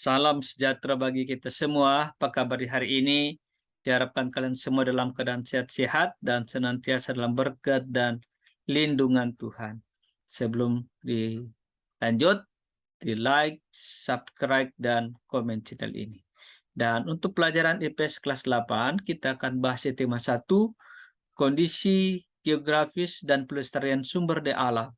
Salam sejahtera bagi kita semua. Apa kabar di hari ini? Diharapkan kalian semua dalam keadaan sehat-sehat dan senantiasa dalam berkat dan lindungan Tuhan. Sebelum dilanjut, di like, subscribe, dan komen channel ini. Dan untuk pelajaran IPS kelas 8, kita akan bahas tema 1, kondisi geografis dan pelestarian sumber daya alam.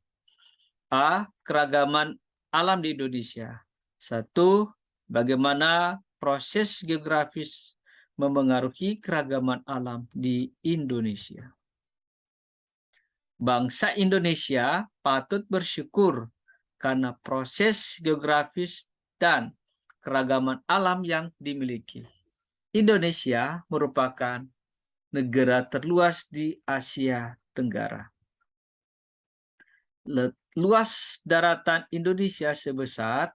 A. Keragaman alam di Indonesia. 1. Bagaimana proses geografis memengaruhi keragaman alam di Indonesia. Bangsa Indonesia patut bersyukur karena proses geografis dan keragaman alam yang dimiliki. Indonesia merupakan negara terluas di Asia Tenggara. Luas daratan Indonesia sebesar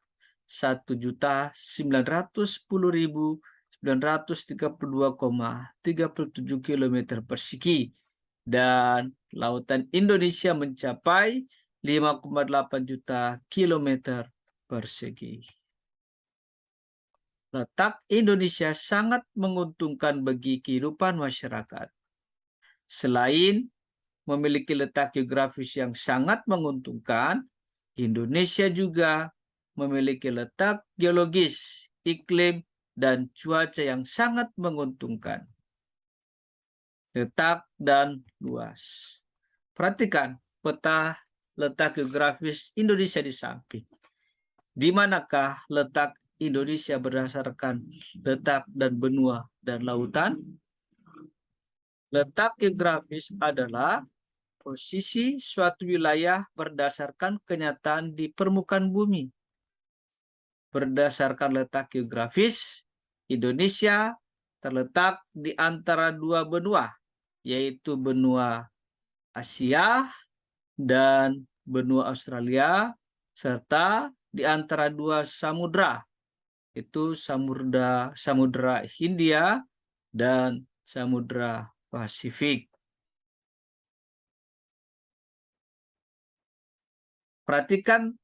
1.910.932,37 km persegi dan lautan Indonesia mencapai 5,8 juta km persegi. Letak Indonesia sangat menguntungkan bagi kehidupan masyarakat. Selain memiliki letak geografis yang sangat menguntungkan, Indonesia juga memiliki letak geologis, iklim, dan cuaca yang sangat menguntungkan. Letak dan luas. Perhatikan peta letak geografis Indonesia di samping. Di manakah letak Indonesia berdasarkan letak dan benua dan lautan? Letak geografis adalah posisi suatu wilayah berdasarkan kenyataan di permukaan bumi. Berdasarkan letak geografis, Indonesia terletak di antara dua benua, yaitu benua Asia dan benua Australia, serta di antara dua samudra, yaitu Samudra Hindia dan Samudra Pasifik. Perhatikan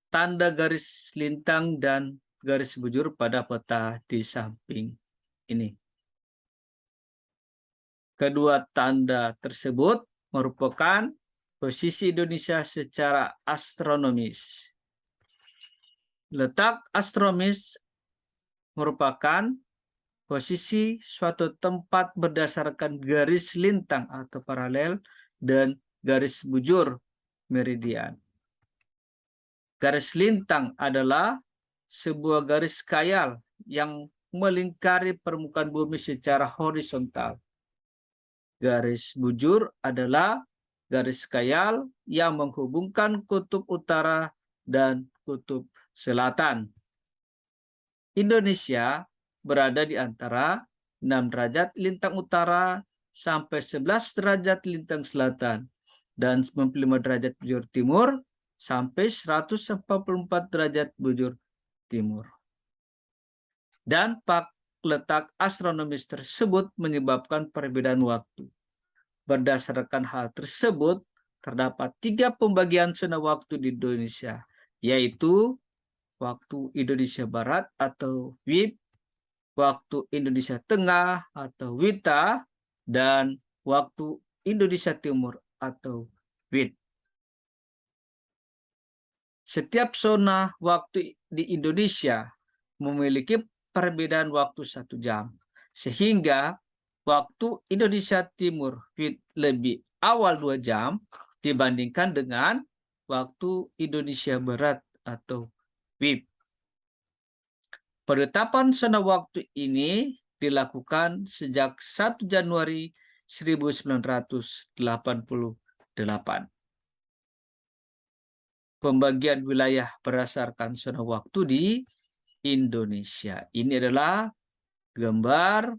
tanda garis lintang dan garis bujur pada peta di samping ini. Kedua tanda tersebut merupakan posisi Indonesia secara astronomis. Letak astronomis merupakan posisi suatu tempat berdasarkan garis lintang atau paralel dan garis bujur meridian. Garis lintang adalah sebuah garis khayal yang melingkari permukaan bumi secara horizontal. Garis bujur adalah garis khayal yang menghubungkan kutub utara dan kutub selatan. Indonesia berada di antara 6 derajat lintang utara sampai 11 derajat lintang selatan dan 95 derajat bujur timur sampai 144 derajat bujur timur. Dan letak astronomis tersebut menyebabkan perbedaan waktu. Berdasarkan hal tersebut, terdapat 3 pembagian zona waktu di Indonesia, yaitu waktu Indonesia Barat atau WIB, waktu Indonesia Tengah atau WITA, dan waktu Indonesia Timur atau WIT. Setiap zona waktu di Indonesia memiliki perbedaan waktu 1 jam, sehingga waktu Indonesia Timur lebih awal 2 jam dibandingkan dengan waktu Indonesia Barat atau WIB. Penetapan zona waktu ini dilakukan sejak 1 Januari 1988. Pembagian wilayah berdasarkan zona waktu di Indonesia. Ini adalah gambar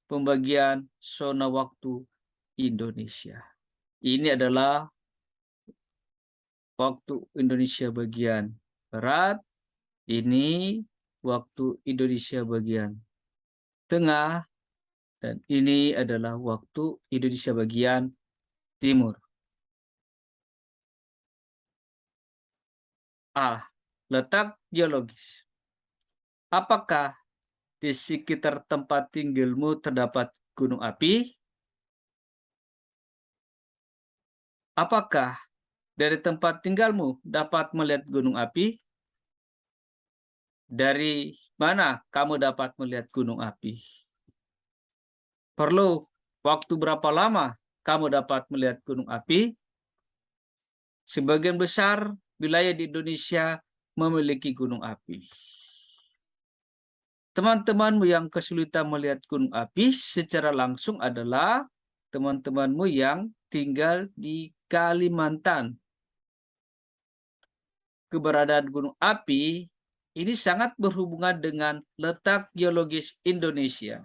pembagian zona waktu Indonesia. Ini adalah waktu Indonesia bagian barat. Ini waktu Indonesia bagian tengah. Dan ini adalah waktu Indonesia bagian timur. A. Letak geologis. Apakah di sekitar tempat tinggalmu terdapat gunung api? Apakah dari tempat tinggalmu dapat melihat gunung api? Dari mana kamu dapat melihat gunung api? Perlu waktu berapa lama kamu dapat melihat gunung api? Sebagian besar wilayah di Indonesia memiliki gunung api. Teman-temanmu yang kesulitan melihat gunung api secara langsung adalah teman-temanmu yang tinggal di Kalimantan. Keberadaan gunung api ini sangat berhubungan dengan letak geologis Indonesia.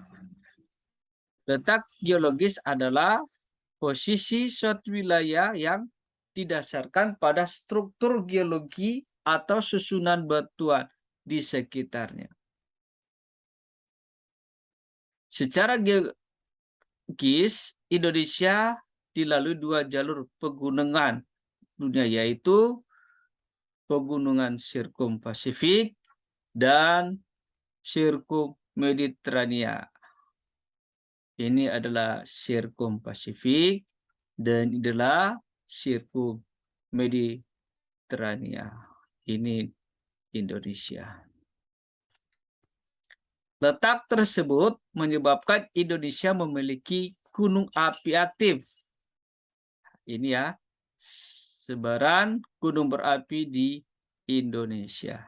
Letak geologis adalah posisi suatu wilayah yang didasarkan pada struktur geologi atau susunan batuan di sekitarnya. Secara geologis, Indonesia dilalui dua jalur pegunungan dunia, yaitu pegunungan Sirkum Pasifik dan Sirkum Mediterania. Ini adalah Sirkum Pasifik dan ini adalah Sirkum Mediterania. Ini Indonesia. Letak tersebut menyebabkan Indonesia memiliki gunung api aktif. Ini ya, sebaran gunung berapi di Indonesia.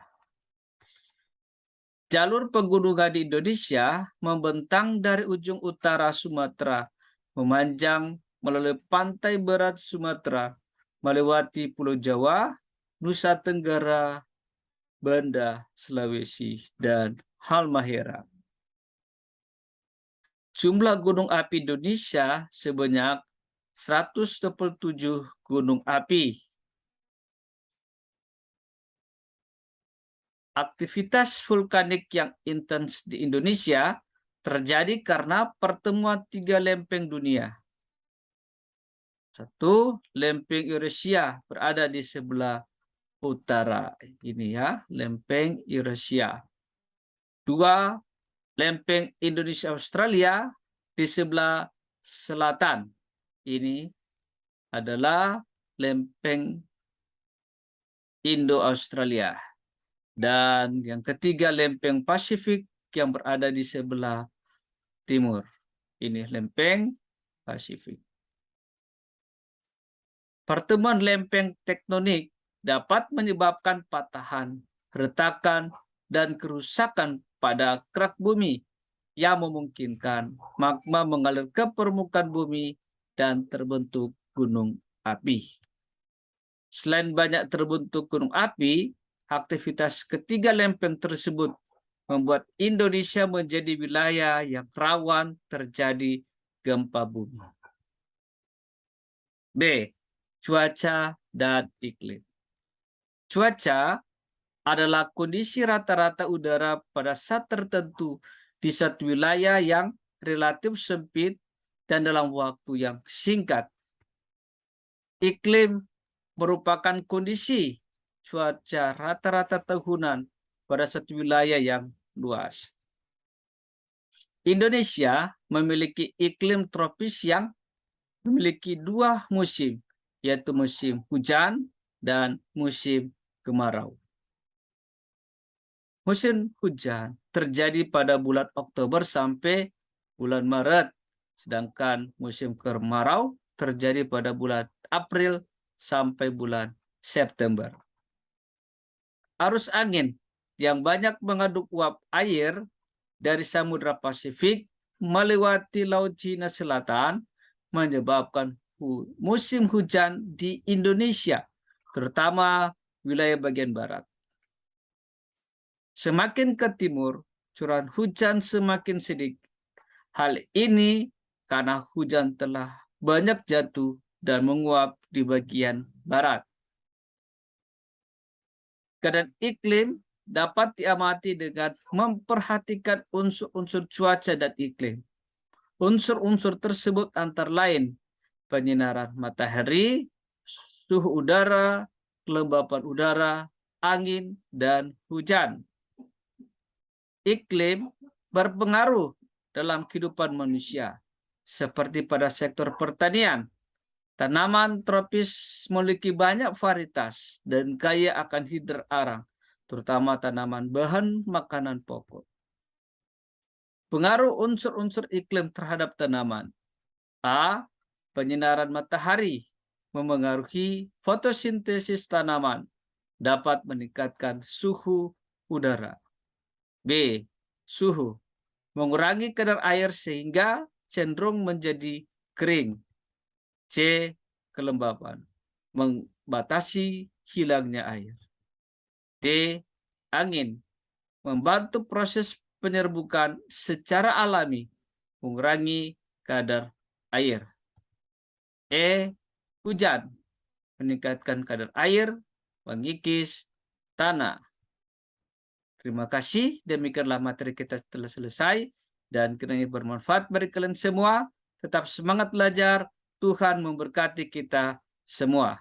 Jalur pegunungan di Indonesia membentang dari ujung utara Sumatera, memanjang melalui pantai barat Sumatera, melewati Pulau Jawa, Nusa Tenggara, Banda, Sulawesi, dan Halmahera. Jumlah gunung api Indonesia sebanyak 127 gunung api. Aktivitas vulkanik yang intens di Indonesia terjadi karena pertemuan tiga lempeng dunia. Satu, lempeng Eurasia berada di sebelah utara. Ini ya, lempeng Eurasia. Dua, lempeng Indonesia Australia di sebelah selatan. Ini adalah lempeng Indo-Australia. Dan yang ketiga, lempeng Pasifik yang berada di sebelah timur. Ini lempeng Pasifik. Pertemuan lempeng tektonik dapat menyebabkan patahan, retakan, dan kerusakan pada kerak bumi yang memungkinkan magma mengalir ke permukaan bumi dan terbentuk gunung api. Selain banyak terbentuk gunung api, aktivitas ketiga lempeng tersebut membuat Indonesia menjadi wilayah yang rawan terjadi gempa bumi. B. Cuaca dan iklim. Cuaca adalah kondisi rata-rata udara pada saat tertentu di suatu wilayah yang relatif sempit dan dalam waktu yang singkat. Iklim merupakan kondisi cuaca rata-rata tahunan pada satu wilayah yang luas. Indonesia memiliki iklim tropis yang memiliki dua musim, yaitu musim hujan dan musim kemarau. Musim hujan terjadi pada bulan Oktober sampai bulan Maret, sedangkan musim kemarau terjadi pada bulan April sampai bulan September. Arus angin yang banyak mengaduk uap air dari Samudra Pasifik melewati Laut Cina Selatan menyebabkan musim hujan di Indonesia, terutama wilayah bagian barat. Semakin ke timur, curah hujan semakin sedikit. Hal ini karena hujan telah banyak jatuh dan menguap di bagian barat. Keadaan iklim dapat diamati dengan memperhatikan unsur-unsur cuaca dan iklim. Unsur-unsur tersebut antara lain penyinaran matahari, suhu udara, kelembapan udara, angin, dan hujan. iklim berpengaruh dalam kehidupan manusia, seperti pada sektor pertanian. Tanaman tropis memiliki banyak varietas dan kaya akan hidrat arang, terutama tanaman bahan makanan pokok. Pengaruh unsur-unsur iklim terhadap tanaman. A. Penyinaran matahari memengaruhi fotosintesis tanaman, dapat meningkatkan suhu udara. B. Suhu mengurangi kadar air sehingga cenderung menjadi kering. C. Kelembapan membatasi hilangnya air. D. Angin membantu proses penyerbukan secara alami, mengurangi kadar air. E. Hujan meningkatkan kadar air, mengikis tanah. Terima kasih, demikianlah materi kita telah selesai, dan kiranya bermanfaat bagi kalian semua. Tetap semangat belajar, Tuhan memberkati kita semua.